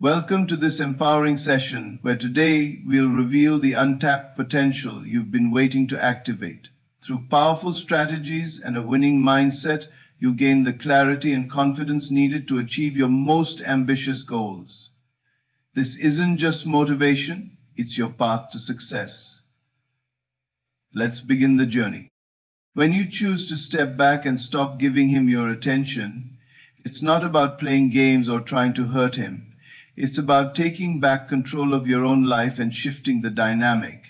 Welcome to this empowering session where today we'll reveal the untapped potential you've been waiting to activate. Through powerful strategies and a winning mindset, you gain the clarity and confidence needed to achieve your most ambitious goals. This isn't just motivation, it's your path to success. Let's begin the journey. When you choose to step back and stop giving him your attention, it's not about playing games or trying to hurt him. It's about taking back control of your own life and shifting the dynamic.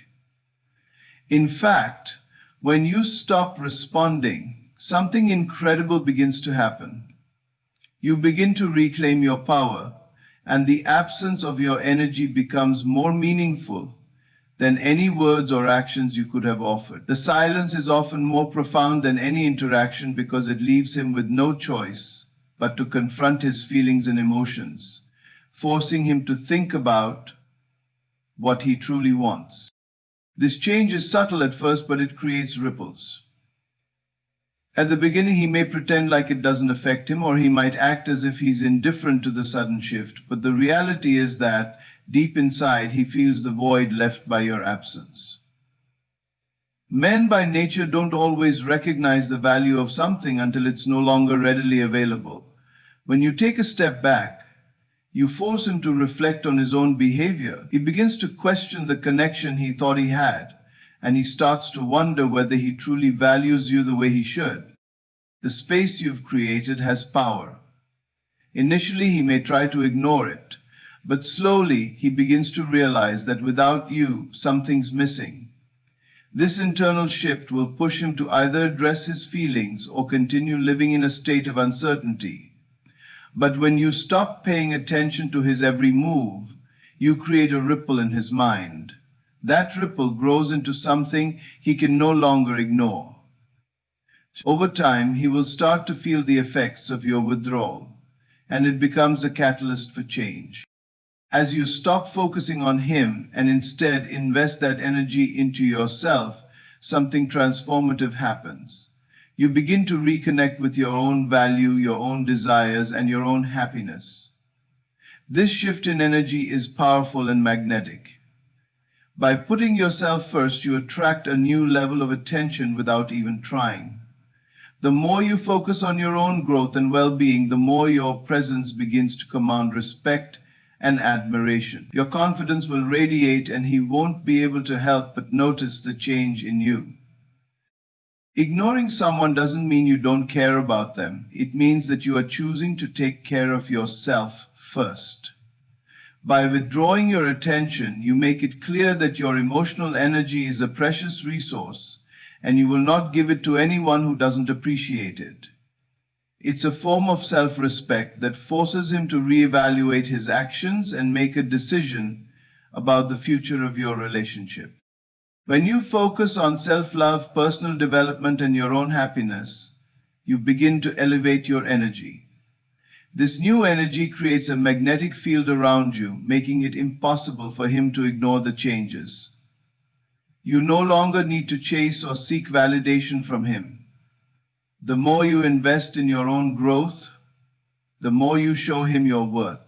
In fact, when you stop responding, something incredible begins to happen. You begin to reclaim your power, and the absence of your energy becomes more meaningful than any words or actions you could have offered. The silence is often more profound than any interaction because it leaves him with no choice but to confront his feelings and emotions, forcing him to think about what he truly wants. This change is subtle at first, but it creates ripples. At the beginning, he may pretend like it doesn't affect him, or he might act as if he's indifferent to the sudden shift, but the reality is that deep inside, he feels the void left by your absence. Men by nature don't always recognize the value of something until it's no longer readily available. When you take a step back, you force him to reflect on his own behavior. He begins to question the connection he thought he had, and he starts to wonder whether he truly values you the way he should. The space you've created has power. Initially, he may try to ignore it, but slowly he begins to realize that without you, something's missing. This internal shift will push him to either address his feelings or continue living in a state of uncertainty. But when you stop paying attention to his every move, you create a ripple in his mind. That ripple grows into something he can no longer ignore. Over time, he will start to feel the effects of your withdrawal, and it becomes a catalyst for change. As you stop focusing on him and instead invest that energy into yourself, something transformative happens. You begin to reconnect with your own value, your own desires, and your own happiness. This shift in energy is powerful and magnetic. By putting yourself first, you attract a new level of attention without even trying. The more you focus on your own growth and well-being, the more your presence begins to command respect and admiration. Your confidence will radiate, and he won't be able to help but notice the change in you. Ignoring someone doesn't mean you don't care about them. It means that you are choosing to take care of yourself first. By withdrawing your attention, you make it clear that your emotional energy is a precious resource, and you will not give it to anyone who doesn't appreciate it. It's a form of self-respect that forces him to reevaluate his actions and make a decision about the future of your relationship. When you focus on self-love, personal development, and your own happiness, you begin to elevate your energy. This new energy creates a magnetic field around you, making it impossible for him to ignore the changes. You no longer need to chase or seek validation from him. The more you invest in your own growth, the more you show him your worth.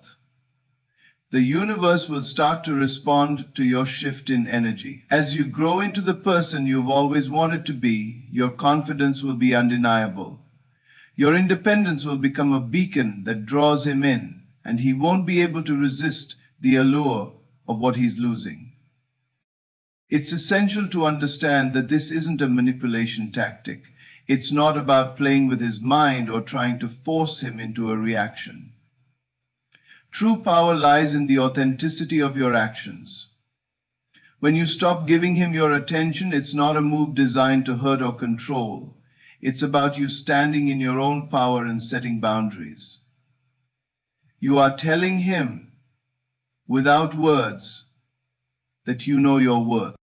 The universe will start to respond to your shift in energy. As you grow into the person you've always wanted to be, your confidence will be undeniable. Your independence will become a beacon that draws him in, and he won't be able to resist the allure of what he's losing. It's essential to understand that this isn't a manipulation tactic. It's not about playing with his mind or trying to force him into a reaction. True power lies in the authenticity of your actions. When you stop giving him your attention, it's not a move designed to hurt or control. It's about you standing in your own power and setting boundaries. You are telling him, without words, that you know your worth.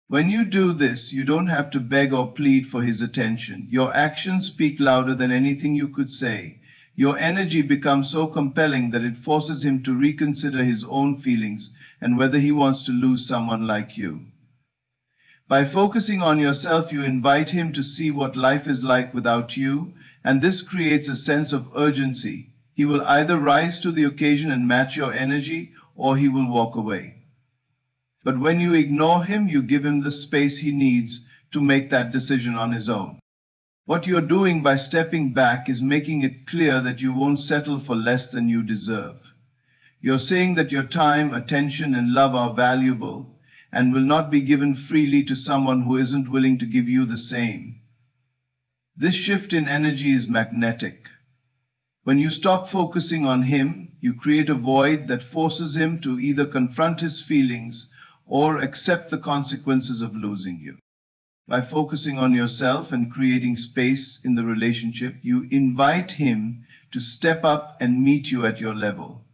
When you do this, you don't have to beg or plead for his attention. Your actions speak louder than anything you could say. Your energy becomes so compelling that it forces him to reconsider his own feelings and whether he wants to lose someone like you. By focusing on yourself, you invite him to see what life is like without you, and this creates a sense of urgency He will either rise to the occasion and match your energy, or he will walk away. But when you ignore him, you give him the space he needs to make that decision on his own. What you're doing by stepping back is making it clear that you won't settle for less than you deserve. You're saying that your time, attention, and love are valuable and will not be given freely to someone who isn't willing to give you the same. This shift in energy is magnetic. When you stop focusing on him, you create a void that forces him to either confront his feelings or accept the consequences of losing you. By focusing on yourself and creating space in the relationship, you invite him to step up and meet you at your level.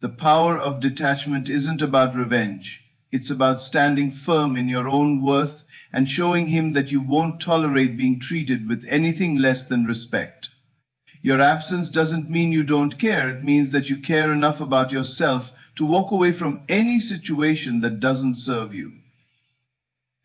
The power of detachment isn't about revenge. It's about standing firm in your own worth and showing him that you won't tolerate being treated with anything less than respect. Your absence doesn't mean you don't care. It means that you care enough about yourself to walk away from any situation that doesn't serve you.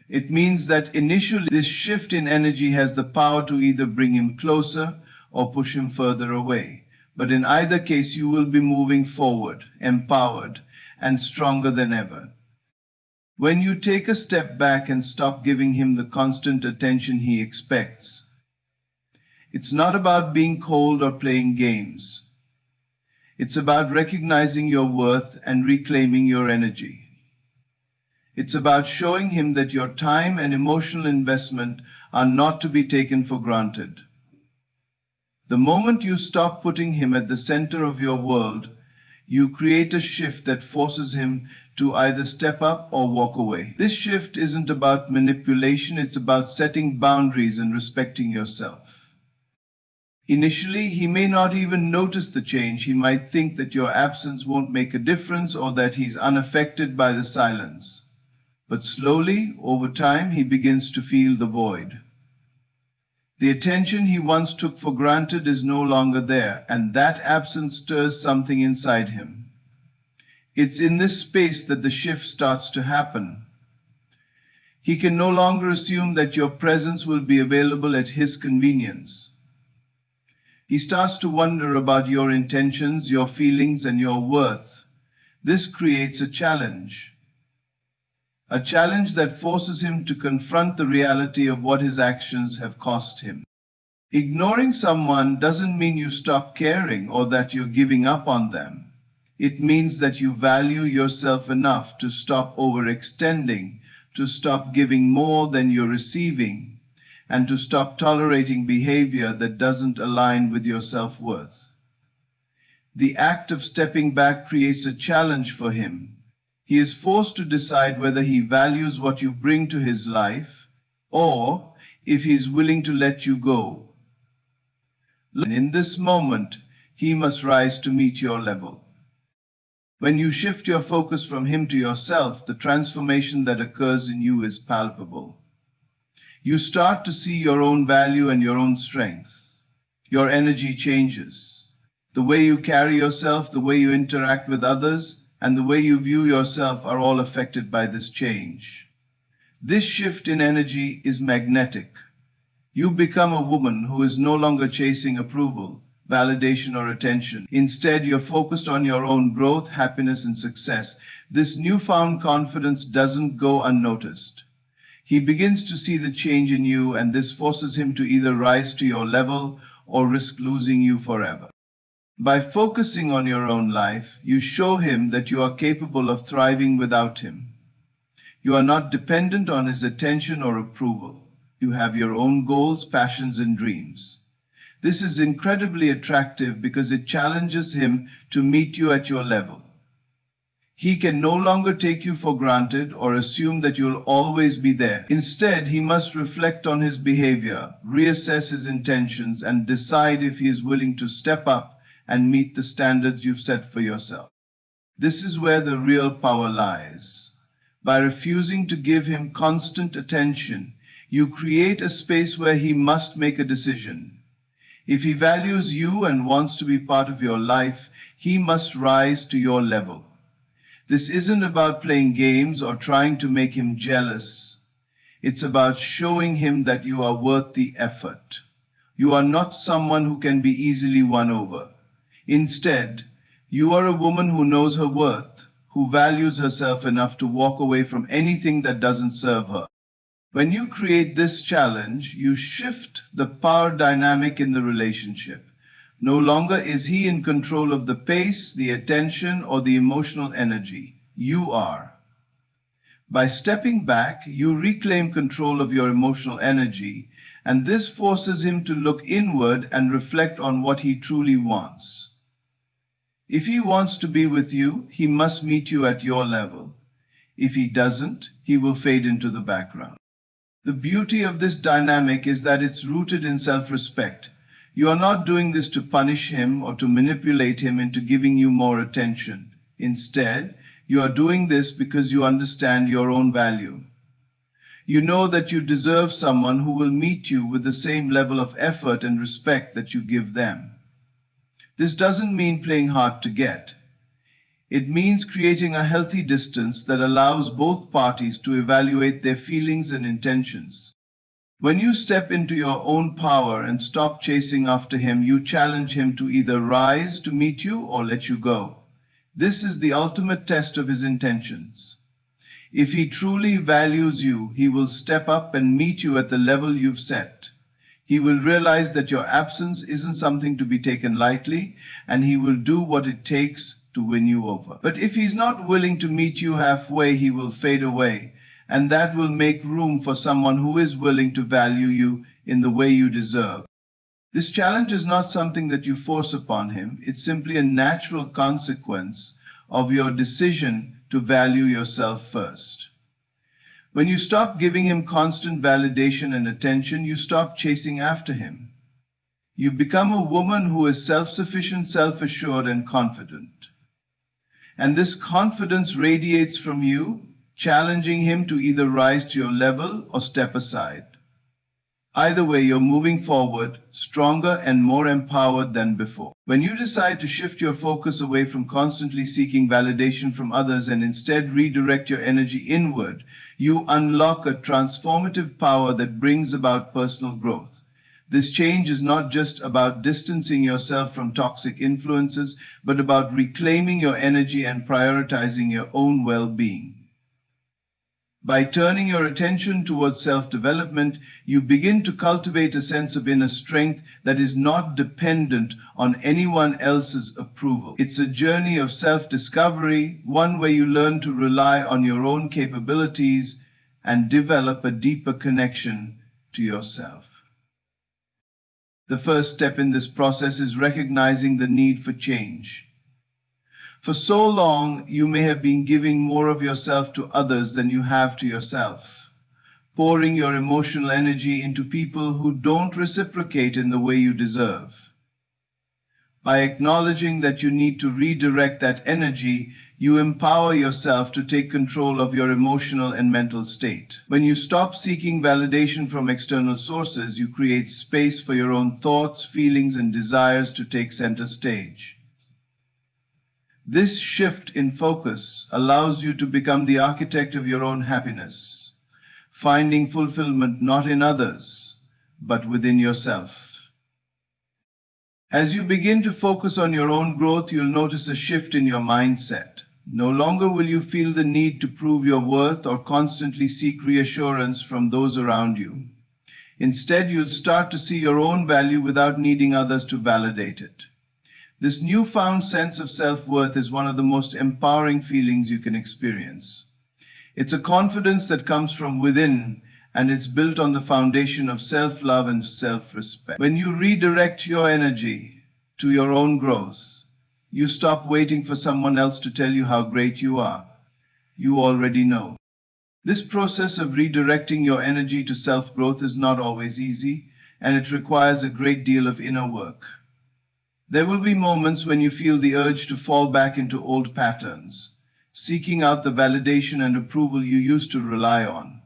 It means that initially this shift in energy has the power to either bring him closer or push him further away. But in either case, you will be moving forward, empowered, and stronger than ever. When you take a step back and stop giving him the constant attention he expects, it's not about being cold or playing games. It's about recognizing your worth and reclaiming your energy. It's about showing him that your time and emotional investment are not to be taken for granted. The moment you stop putting him at the center of your world, you create a shift that forces him to either step up or walk away. This shift isn't about manipulation, it's about setting boundaries and respecting yourself. Initially, he may not even notice the change. He might think that your absence won't make a difference or that he's unaffected by the silence. But slowly, over time, he begins to feel the void. The attention he once took for granted is no longer there, and that absence stirs something inside him. It's in this space that the shift starts to happen. He can no longer assume that your presence will be available at his convenience. He starts to wonder about your intentions, your feelings, and your worth. This creates a challenge that forces him to confront the reality of what his actions have cost him. Ignoring someone doesn't mean you stop caring or that you're giving up on them. It means that you value yourself enough to stop overextending, to stop giving more than you're receiving, and to stop tolerating behavior that doesn't align with your self-worth. The act of stepping back creates a challenge for him. He is forced to decide whether he values what you bring to his life or if he is willing to let you go. And in this moment, he must rise to meet your level. When you shift your focus from him to yourself, the transformation that occurs in you is palpable. You start to see your own value and your own strength. Your energy changes. The way you carry yourself, the way you interact with others, and the way you view yourself are all affected by this change. This shift in energy is magnetic. You become a woman who is no longer chasing approval, validation, or attention. Instead, you're focused on your own growth, happiness, and success. This newfound confidence doesn't go unnoticed. He begins to see the change in you, and this forces him to either rise to your level or risk losing you forever. By focusing on your own life, you show him that you are capable of thriving without him. You are not dependent on his attention or approval. You have your own goals, passions, and dreams. This is incredibly attractive because it challenges him to meet you at your level. He can no longer take you for granted or assume that you'll always be there. Instead, he must reflect on his behavior, reassess his intentions, and decide if he is willing to step up and meet the standards you've set for yourself. This is where the real power lies. By refusing to give him constant attention, you create a space where he must make a decision. If he values you and wants to be part of your life, he must rise to your level. This isn't about playing games or trying to make him jealous. It's about showing him that you are worth the effort. You are not someone who can be easily won over. Instead, you are a woman who knows her worth, who values herself enough to walk away from anything that doesn't serve her. When you create this challenge, you shift the power dynamic in the relationship. No longer is he in control of the pace, the attention, or the emotional energy. You are. By stepping back, you reclaim control of your emotional energy, and this forces him to look inward and reflect on what he truly wants. If he wants to be with you, he must meet you at your level. If he doesn't, he will fade into the background. The beauty of this dynamic is that it's rooted in self-respect. You are not doing this to punish him or to manipulate him into giving you more attention. Instead, you are doing this because you understand your own value. You know that you deserve someone who will meet you with the same level of effort and respect that you give them. This doesn't mean playing hard to get. It means creating a healthy distance that allows both parties to evaluate their feelings and intentions. When you step into your own power and stop chasing after him, you challenge him to either rise to meet you or let you go. This is the ultimate test of his intentions. If he truly values you, he will step up and meet you at the level you've set. He will realize that your absence isn't something to be taken lightly, and he will do what it takes to win you over. But if he's not willing to meet you halfway, he will fade away, and that will make room for someone who is willing to value you in the way you deserve. This challenge is not something that you force upon him. It's simply a natural consequence of your decision to value yourself first. When you stop giving him constant validation and attention, you stop chasing after him. You become a woman who is self-sufficient, self-assured, and confident. And this confidence radiates from you, challenging him to either rise to your level or step aside. Either way, you're moving forward, stronger and more empowered than before. When you decide to shift your focus away from constantly seeking validation from others and instead redirect your energy inward, you unlock a transformative power that brings about personal growth. This change is not just about distancing yourself from toxic influences, but about reclaiming your energy and prioritizing your own well-being. By turning your attention towards self-development, you begin to cultivate a sense of inner strength that is not dependent on anyone else's approval. It's a journey of self-discovery, one where you learn to rely on your own capabilities and develop a deeper connection to yourself. The first step in this process is recognizing the need for change. For so long, you may have been giving more of yourself to others than you have to yourself, pouring your emotional energy into people who don't reciprocate in the way you deserve. By acknowledging that you need to redirect that energy, you empower yourself to take control of your emotional and mental state. When you stop seeking validation from external sources, you create space for your own thoughts, feelings, and desires to take center stage. This shift in focus allows you to become the architect of your own happiness, finding fulfillment not in others, but within yourself. As you begin to focus on your own growth, you'll notice a shift in your mindset. No longer will you feel the need to prove your worth or constantly seek reassurance from those around you. Instead, you'll start to see your own value without needing others to validate it. This newfound sense of self-worth is one of the most empowering feelings you can experience. It's a confidence that comes from within, and it's built on the foundation of self-love and self-respect. When you redirect your energy to your own growth, you stop waiting for someone else to tell you how great you are. You already know. This process of redirecting your energy to self-growth is not always easy, and it requires a great deal of inner work. There will be moments when you feel the urge to fall back into old patterns, seeking out the validation and approval you used to rely on.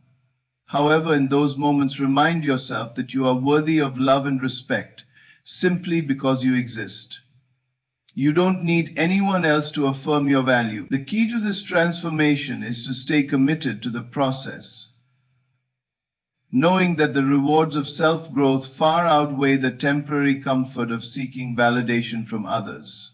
However, in those moments, remind yourself that you are worthy of love and respect simply because you exist. You don't need anyone else to affirm your value. The key to this transformation is to stay committed to the process, knowing that the rewards of self-growth far outweigh the temporary comfort of seeking validation from others.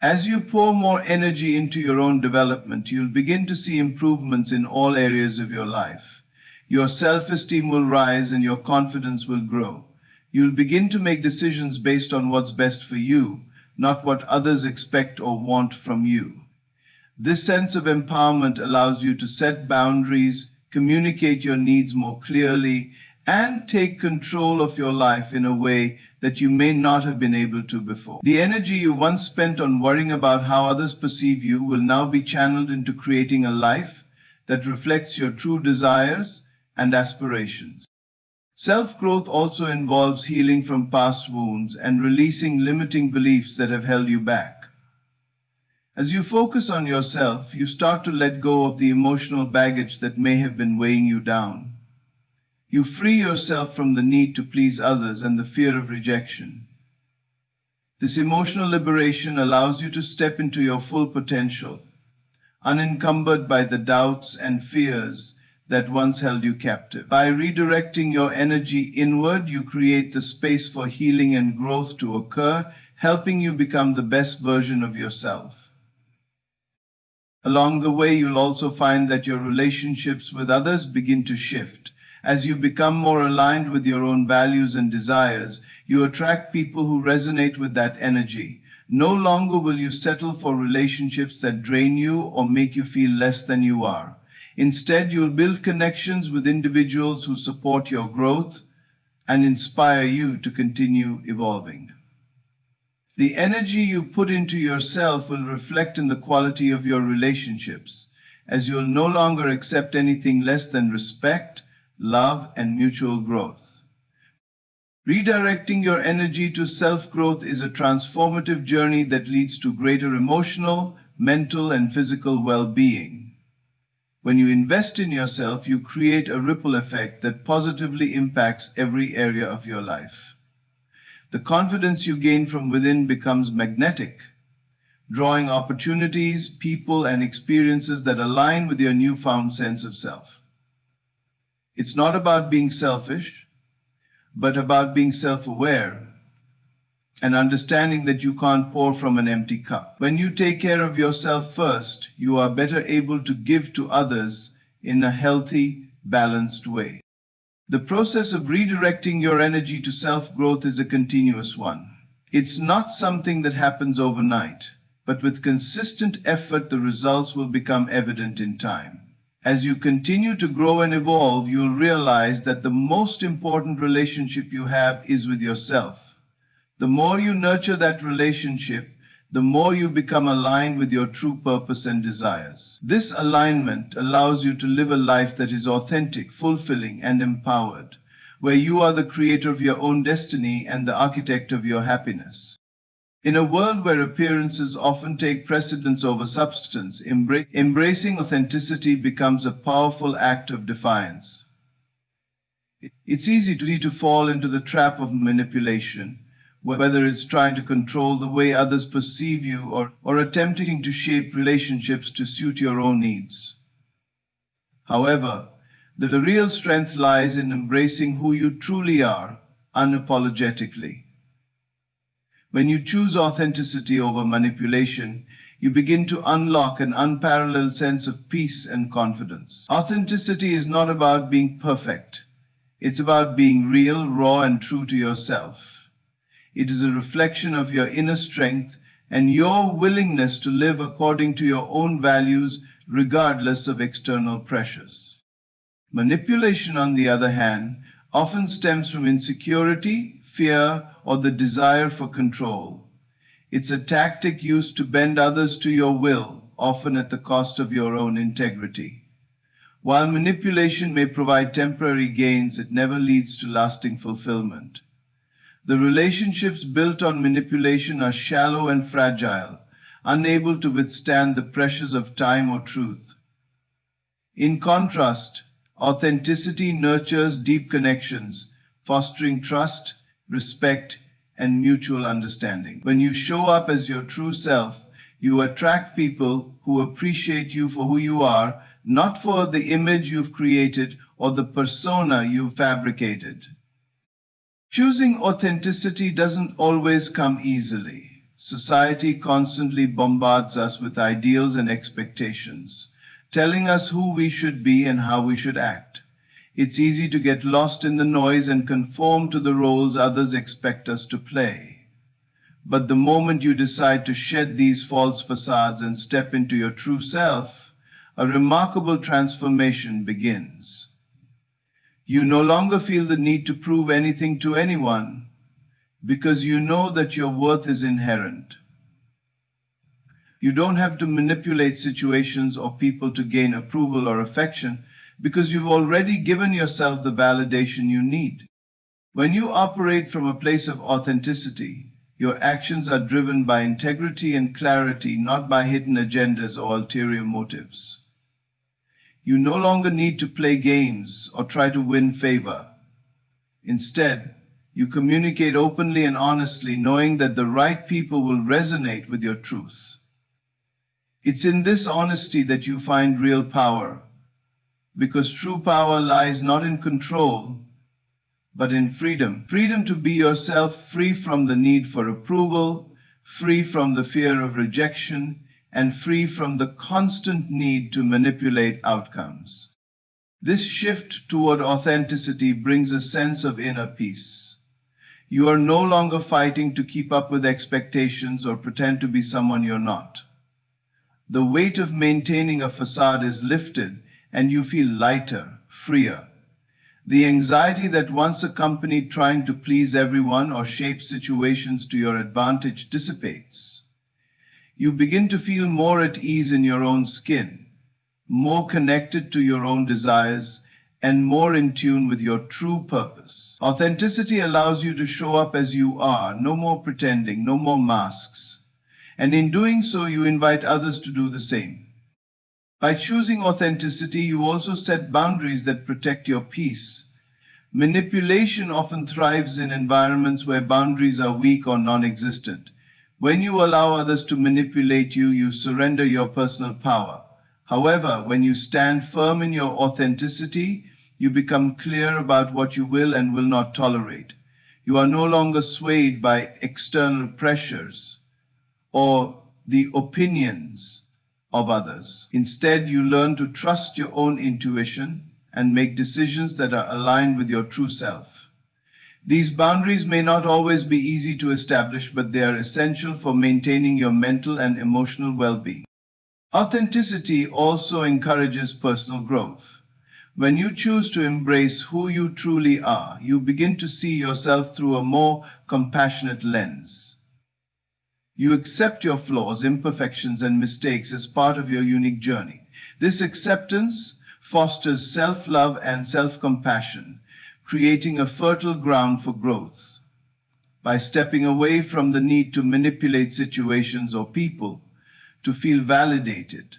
As you pour more energy into your own development, you'll begin to see improvements in all areas of your life. Your self-esteem will rise and your confidence will grow. You'll begin to make decisions based on what's best for you, not what others expect or want from you. This sense of empowerment allows you to set boundaries, communicate your needs more clearly, and take control of your life in a way that you may not have been able to before. The energy you once spent on worrying about how others perceive you will now be channeled into creating a life that reflects your true desires and aspirations. Self-growth also involves healing from past wounds and releasing limiting beliefs that have held you back. As you focus on yourself, you start to let go of the emotional baggage that may have been weighing you down. You free yourself from the need to please others and the fear of rejection. This emotional liberation allows you to step into your full potential, unencumbered by the doubts and fears that once held you captive. By redirecting your energy inward, you create the space for healing and growth to occur, helping you become the best version of yourself. Along the way, you'll also find that your relationships with others begin to shift. As you become more aligned with your own values and desires, you attract people who resonate with that energy. No longer will you settle for relationships that drain you or make you feel less than you are. Instead, you'll build connections with individuals who support your growth and inspire you to continue evolving. The energy you put into yourself will reflect in the quality of your relationships, as you'll no longer accept anything less than respect, love, and mutual growth. Redirecting your energy to self-growth is a transformative journey that leads to greater emotional, mental, and physical well-being. When you invest in yourself, you create a ripple effect that positively impacts every area of your life. The confidence you gain from within becomes magnetic, drawing opportunities, people, and experiences that align with your newfound sense of self. It's not about being selfish, but about being self-aware and understanding that you can't pour from an empty cup. When you take care of yourself first, you are better able to give to others in a healthy, balanced way. The process of redirecting your energy to self-growth is a continuous one. It's not something that happens overnight, but with consistent effort, the results will become evident in time. As you continue to grow and evolve, you'll realize that the most important relationship you have is with yourself. The more you nurture that relationship, the more you become aligned with your true purpose and desires. This alignment allows you to live a life that is authentic, fulfilling, and empowered, where you are the creator of your own destiny and the architect of your happiness. In a world where appearances often take precedence over substance, embracing authenticity becomes a powerful act of defiance. It's easy to fall into the trap of manipulation, whether it's trying to control the way others perceive you or attempting to shape relationships to suit your own needs. However, the real strength lies in embracing who you truly are, unapologetically. When you choose authenticity over manipulation, you begin to unlock an unparalleled sense of peace and confidence. Authenticity is not about being perfect. It's about being real, raw, and true to yourself. It is a reflection of your inner strength and your willingness to live according to your own values, regardless of external pressures. Manipulation, on the other hand, often stems from insecurity, fear, or the desire for control. It's a tactic used to bend others to your will, often at the cost of your own integrity. While manipulation may provide temporary gains, it never leads to lasting fulfillment. The relationships built on manipulation are shallow and fragile, unable to withstand the pressures of time or truth. In contrast, authenticity nurtures deep connections, fostering trust, respect, and mutual understanding. When you show up as your true self, you attract people who appreciate you for who you are, not for the image you've created or the persona you've fabricated. Choosing authenticity doesn't always come easily. Society constantly bombards us with ideals and expectations, telling us who we should be and how we should act. It's easy to get lost in the noise and conform to the roles others expect us to play. But the moment you decide to shed these false facades and step into your true self, a remarkable transformation begins. You no longer feel the need to prove anything to anyone because you know that your worth is inherent. You don't have to manipulate situations or people to gain approval or affection because you've already given yourself the validation you need. When you operate from a place of authenticity, your actions are driven by integrity and clarity, not by hidden agendas or ulterior motives. You no longer need to play games or try to win favor. Instead, you communicate openly and honestly, knowing that the right people will resonate with your truth. It's in this honesty that you find real power, because true power lies not in control, but in freedom. Freedom to be yourself, free from the need for approval, free from the fear of rejection, and free from the constant need to manipulate outcomes. This shift toward authenticity brings a sense of inner peace. You are no longer fighting to keep up with expectations or pretend to be someone you're not. The weight of maintaining a facade is lifted, and you feel lighter, freer. The anxiety that once accompanied trying to please everyone or shape situations to your advantage dissipates. You begin to feel more at ease in your own skin, more connected to your own desires, and more in tune with your true purpose. Authenticity allows you to show up as you are, no more pretending, no more masks. And in doing so, you invite others to do the same. By choosing authenticity, you also set boundaries that protect your peace. Manipulation often thrives in environments where boundaries are weak or non-existent. When you allow others to manipulate you, you surrender your personal power. However, when you stand firm in your authenticity, you become clear about what you will and will not tolerate. You are no longer swayed by external pressures or the opinions of others. Instead, you learn to trust your own intuition and make decisions that are aligned with your true self. These boundaries may not always be easy to establish, but they are essential for maintaining your mental and emotional well-being. Authenticity also encourages personal growth. When you choose to embrace who you truly are, you begin to see yourself through a more compassionate lens. You accept your flaws, imperfections, and mistakes as part of your unique journey. This acceptance fosters self-love and self-compassion, creating a fertile ground for growth. By stepping away from the need to manipulate situations or people to feel validated,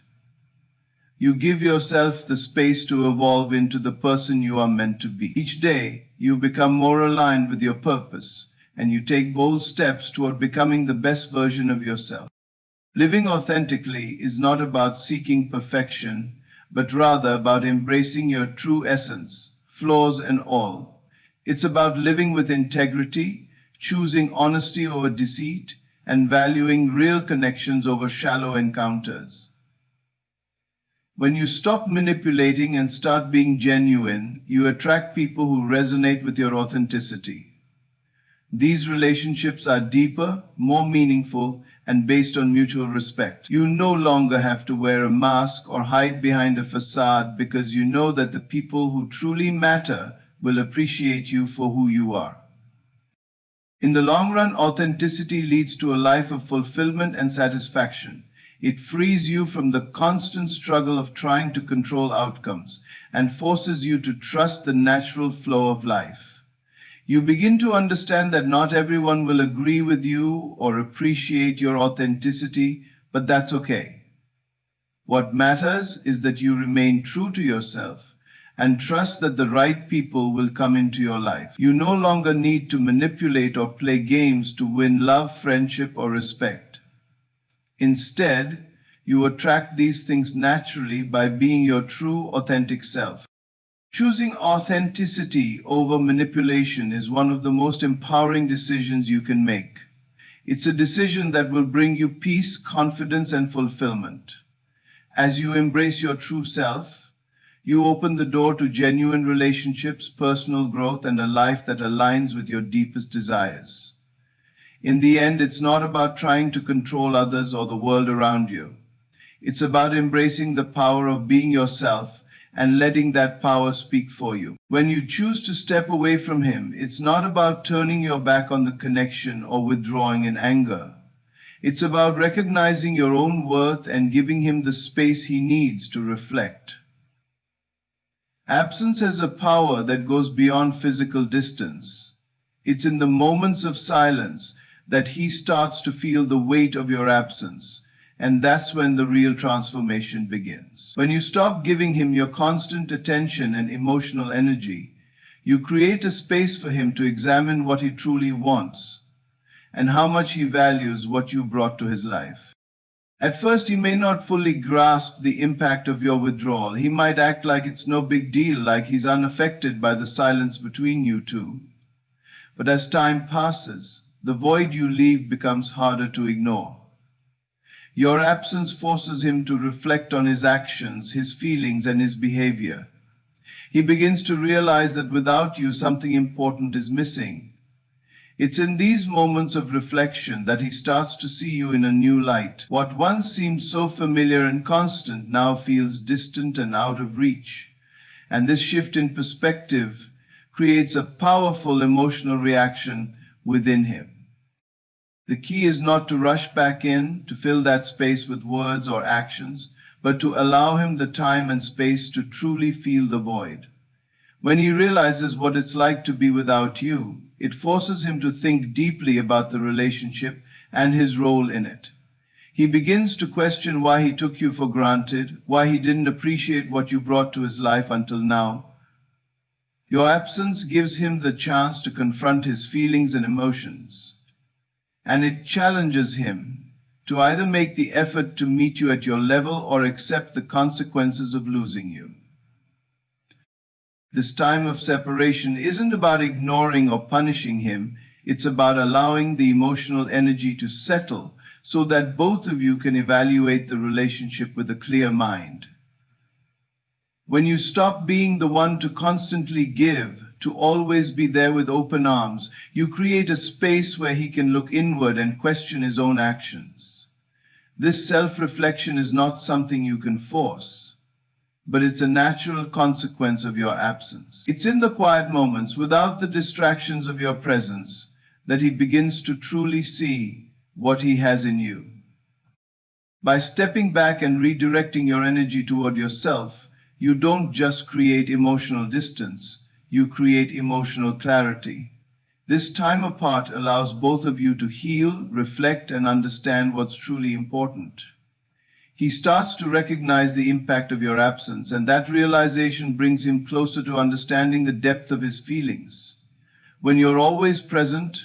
you give yourself the space to evolve into the person you are meant to be. Each day, you become more aligned with your purpose, and you take bold steps toward becoming the best version of yourself. Living authentically is not about seeking perfection, but rather about embracing your true essence, flaws and all. It's about living with integrity, choosing honesty over deceit, and valuing real connections over shallow encounters. When you stop manipulating and start being genuine, you attract people who resonate with your authenticity. These relationships are deeper, more meaningful, and based on mutual respect. You no longer have to wear a mask or hide behind a facade because you know that the people who truly matter will appreciate you for who you are. In the long run, authenticity leads to a life of fulfillment and satisfaction. It frees you from the constant struggle of trying to control outcomes and forces you to trust the natural flow of life. You begin to understand that not everyone will agree with you or appreciate your authenticity, but that's okay. What matters is that you remain true to yourself and trust that the right people will come into your life. You no longer need to manipulate or play games to win love, friendship, or respect. Instead, you attract these things naturally by being your true, authentic self. Choosing authenticity over manipulation is one of the most empowering decisions you can make. It's a decision that will bring you peace, confidence, and fulfillment. As you embrace your true self, you open the door to genuine relationships, personal growth, and a life that aligns with your deepest desires. In the end, it's not about trying to control others or the world around you. It's about embracing the power of being yourself and letting that power speak for you. When you choose to step away from him, it's not about turning your back on the connection or withdrawing in anger. It's about recognizing your own worth and giving him the space he needs to reflect. Absence has a power that goes beyond physical distance. It's in the moments of silence that he starts to feel the weight of your absence, and that's when the real transformation begins. When you stop giving him your constant attention and emotional energy, you create a space for him to examine what he truly wants and how much he values what you brought to his life. At first, he may not fully grasp the impact of your withdrawal. He might act like it's no big deal, like he's unaffected by the silence between you two. But as time passes, the void you leave becomes harder to ignore. Your absence forces him to reflect on his actions, his feelings, and his behavior. He begins to realize that without you, something important is missing. It's in these moments of reflection that he starts to see you in a new light. What once seemed so familiar and constant now feels distant and out of reach. And this shift in perspective creates a powerful emotional reaction within him. The key is not to rush back in to fill that space with words or actions, but to allow him the time and space to truly feel the void. When he realizes what it's like to be without you, it forces him to think deeply about the relationship and his role in it. He begins to question why he took you for granted, why he didn't appreciate what you brought to his life until now. Your absence gives him the chance to confront his feelings and emotions, and it challenges him to either make the effort to meet you at your level or accept the consequences of losing you. This time of separation isn't about ignoring or punishing him. It's about allowing the emotional energy to settle so that both of you can evaluate the relationship with a clear mind. When you stop being the one to constantly give, to always be there with open arms, you create a space where he can look inward and question his own actions. This self-reflection is not something you can force, but it's a natural consequence of your absence. It's in the quiet moments, without the distractions of your presence, that he begins to truly see what he has in you. By stepping back and redirecting your energy toward yourself, you don't just create emotional distance, you create emotional clarity. This time apart allows both of you to heal, reflect, and understand what's truly important. He starts to recognize the impact of your absence, and that realization brings him closer to understanding the depth of his feelings. When you're always present,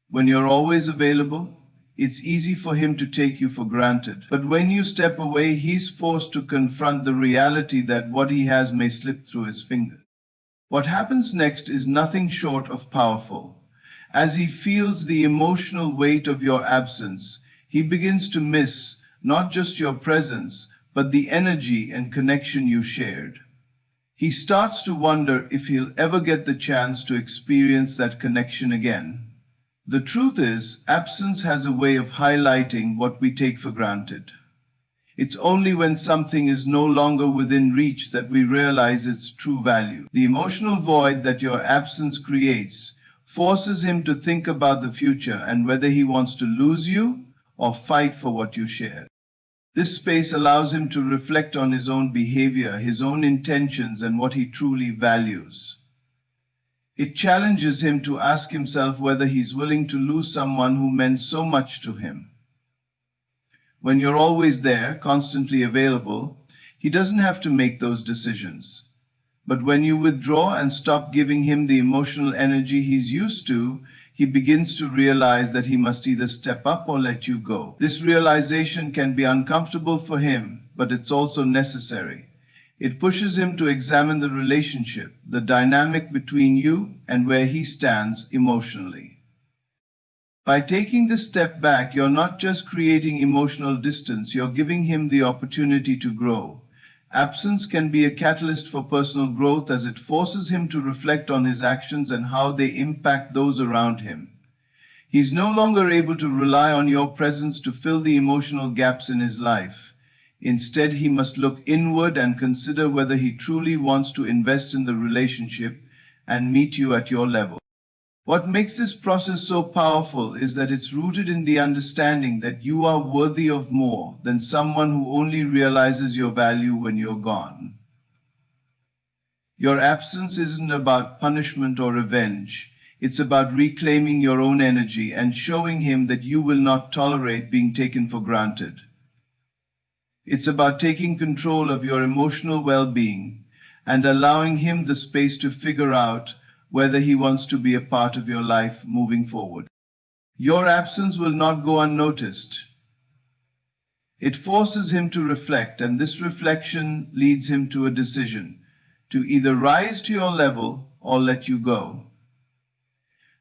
when you're always available, it's easy for him to take you for granted. But when you step away, he's forced to confront the reality that what he has may slip through his fingers. What happens next is nothing short of powerful. As he feels the emotional weight of your absence, he begins to miss not just your presence, but the energy and connection you shared. He starts to wonder if he'll ever get the chance to experience that connection again. The truth is, absence has a way of highlighting what we take for granted. It's only when something is no longer within reach that we realize its true value. The emotional void that your absence creates forces him to think about the future and whether he wants to lose you or fight for what you share. This space allows him to reflect on his own behavior, his own intentions, and what he truly values. It challenges him to ask himself whether he's willing to lose someone who meant so much to him. When you're always there, constantly available, he doesn't have to make those decisions. But when you withdraw and stop giving him the emotional energy he's used to, he begins to realize that he must either step up or let you go. This realization can be uncomfortable for him, but it's also necessary. It pushes him to examine the relationship, the dynamic between you, and where he stands emotionally. By taking this step back, you're not just creating emotional distance, you're giving him the opportunity to grow. Absence can be a catalyst for personal growth as it forces him to reflect on his actions and how they impact those around him. He's no longer able to rely on your presence to fill the emotional gaps in his life. Instead, he must look inward and consider whether he truly wants to invest in the relationship and meet you at your level. What makes this process so powerful is that it's rooted in the understanding that you are worthy of more than someone who only realizes your value when you're gone. Your absence isn't about punishment or revenge. It's about reclaiming your own energy and showing him that you will not tolerate being taken for granted. It's about taking control of your emotional well-being and allowing him the space to figure out whether he wants to be a part of your life moving forward. Your absence will not go unnoticed. It forces him to reflect, and this reflection leads him to a decision to either rise to your level or let you go.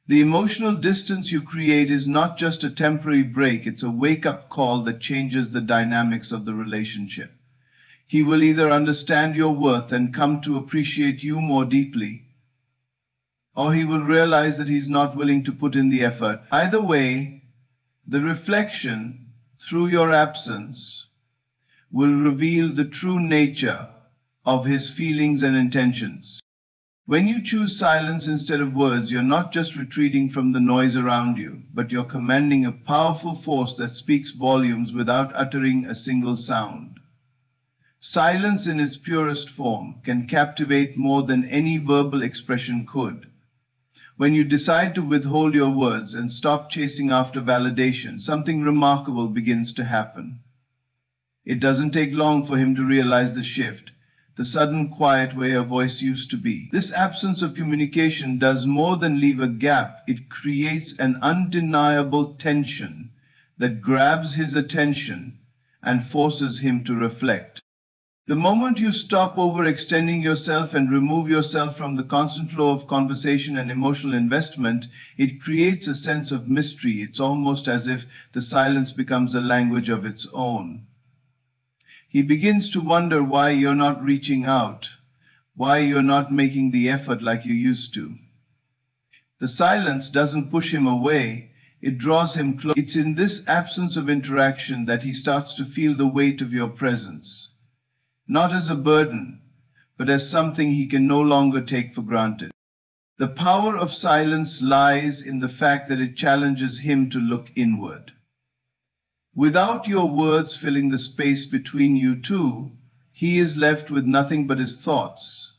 The emotional distance you create is not just a temporary break, it's a wake-up call that changes the dynamics of the relationship. He will either understand your worth and come to appreciate you more deeply, or he will realize that he's not willing to put in the effort. Either way, the reflection through your absence will reveal the true nature of his feelings and intentions. When you choose silence instead of words, you're not just retreating from the noise around you, but you're commanding a powerful force that speaks volumes without uttering a single sound. Silence in its purest form can captivate more than any verbal expression could. When you decide to withhold your words and stop chasing after validation, something remarkable begins to happen. It doesn't take long for him to realize the shift, the sudden quiet where your voice used to be. This absence of communication does more than leave a gap. It creates an undeniable tension that grabs his attention and forces him to reflect. The moment you stop overextending yourself and remove yourself from the constant flow of conversation and emotional investment, it creates a sense of mystery. It's almost as if the silence becomes a language of its own. He begins to wonder why you're not reaching out, why you're not making the effort like you used to. The silence doesn't push him away, it draws him close. It's in this absence of interaction that he starts to feel the weight of your presence. Not as a burden, but as something he can no longer take for granted. The power of silence lies in the fact that it challenges him to look inward. Without your words filling the space between you two, he is left with nothing but his thoughts.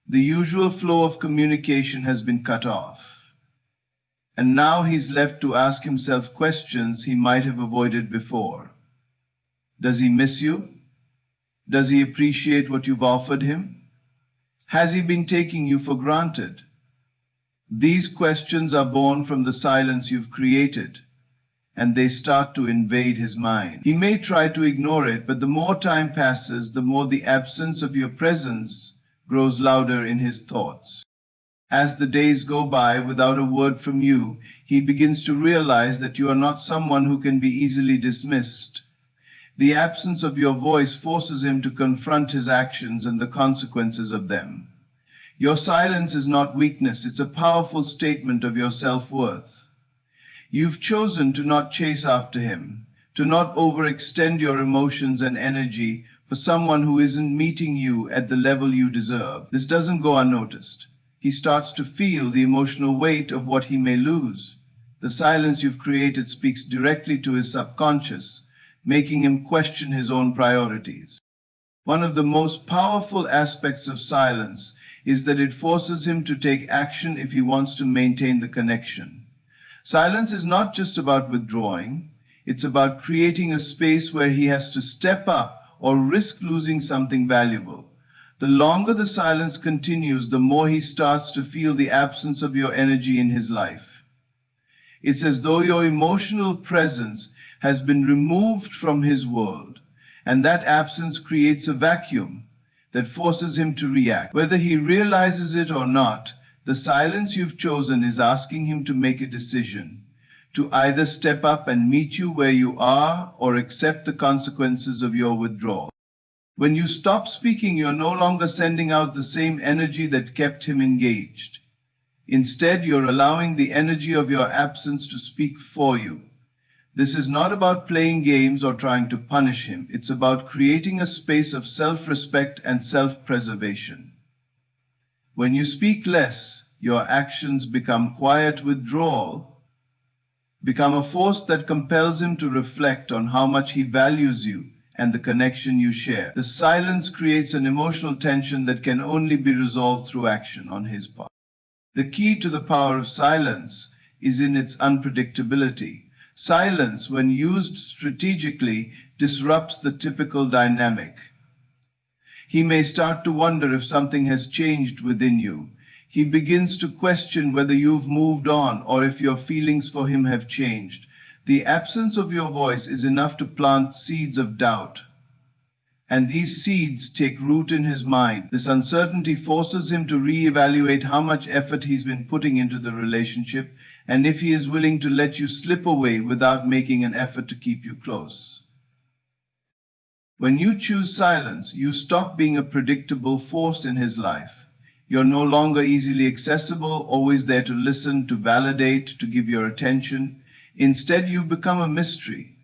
The usual flow of communication has been cut off. And now he's left to ask himself questions he might have avoided before. Does he miss you? Does he appreciate what you've offered him? Has he been taking you for granted? These questions are born from the silence you've created, and they start to invade his mind. He may try to ignore it, but the more time passes, the more the absence of your presence grows louder in his thoughts. As the days go by without a word from you, he begins to realize that you are not someone who can be easily dismissed. The absence of your voice forces him to confront his actions and the consequences of them. Your silence is not weakness, it's a powerful statement of your self-worth. You've chosen to not chase after him, to not overextend your emotions and energy for someone who isn't meeting you at the level you deserve. This doesn't go unnoticed. He starts to feel the emotional weight of what he may lose. The silence you've created speaks directly to his subconscious, making him question his own priorities. One of the most powerful aspects of silence is that it forces him to take action if he wants to maintain the connection. Silence is not just about withdrawing, it's about creating a space where he has to step up or risk losing something valuable. The longer the silence continues, the more he starts to feel the absence of your energy in his life. It's as though your emotional presence has been removed from his world, and that absence creates a vacuum that forces him to react. Whether he realizes it or not, the silence you've chosen is asking him to make a decision, to either step up and meet you where you are or accept the consequences of your withdrawal. When you stop speaking, you're no longer sending out the same energy that kept him engaged. Instead, you're allowing the energy of your absence to speak for you. This is not about playing games or trying to punish him. It's about creating a space of self-respect and self-preservation. When you speak less, your actions become quiet withdrawal, become a force that compels him to reflect on how much he values you and the connection you share. The silence creates an emotional tension that can only be resolved through action on his part. The key to the power of silence is in its unpredictability. Silence, when used strategically, disrupts the typical dynamic. He may start to wonder if something has changed within you. He begins to question whether you've moved on or if your feelings for him have changed. The absence of your voice is enough to plant seeds of doubt. And these seeds take root in his mind. This uncertainty forces him to reevaluate how much effort he's been putting into the relationship and if he is willing to let you slip away without making an effort to keep you close. When you choose silence, you stop being a predictable force in his life. You're no longer easily accessible, always there to listen, to validate, to give your attention. Instead, you become a mystery.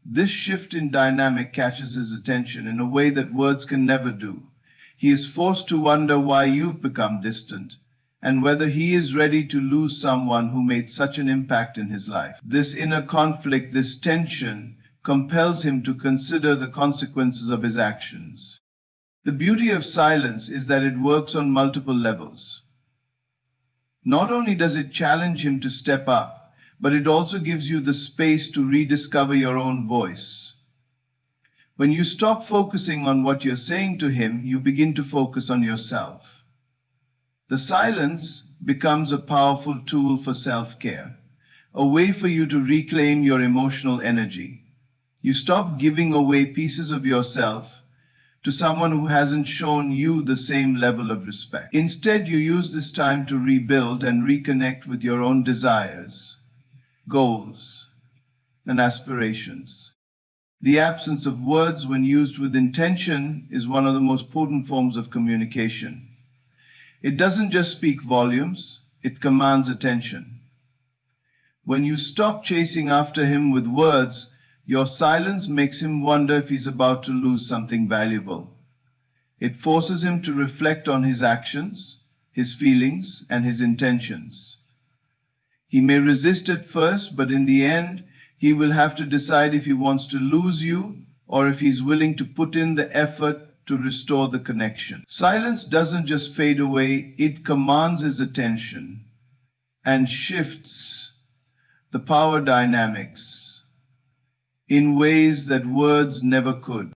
This shift in dynamic catches his attention in a way that words can never do. He is forced to wonder why you've become distant and whether he is ready to lose someone who made such an impact in his life. This inner conflict, this tension, compels him to consider the consequences of his actions. The beauty of silence is that it works on multiple levels. Not only does it challenge him to step up, but it also gives you the space to rediscover your own voice. When you stop focusing on what you're saying to him, you begin to focus on yourself. The silence becomes a powerful tool for self-care, a way for you to reclaim your emotional energy. You stop giving away pieces of yourself to someone who hasn't shown you the same level of respect. Instead, you use this time to rebuild and reconnect with your own desires, goals, and aspirations. The absence of words, when used with intention, is one of the most potent forms of communication. It doesn't just speak volumes, it commands attention. When you stop chasing after him with words, your silence makes him wonder if he's about to lose something valuable. It forces him to reflect on his actions, his feelings, and his intentions. He may resist at first, but in the end, he will have to decide if he wants to lose you or if he's willing to put in the effort to restore the connection. Silence doesn't just fade away, it commands his attention and shifts the power dynamics in ways that words never could.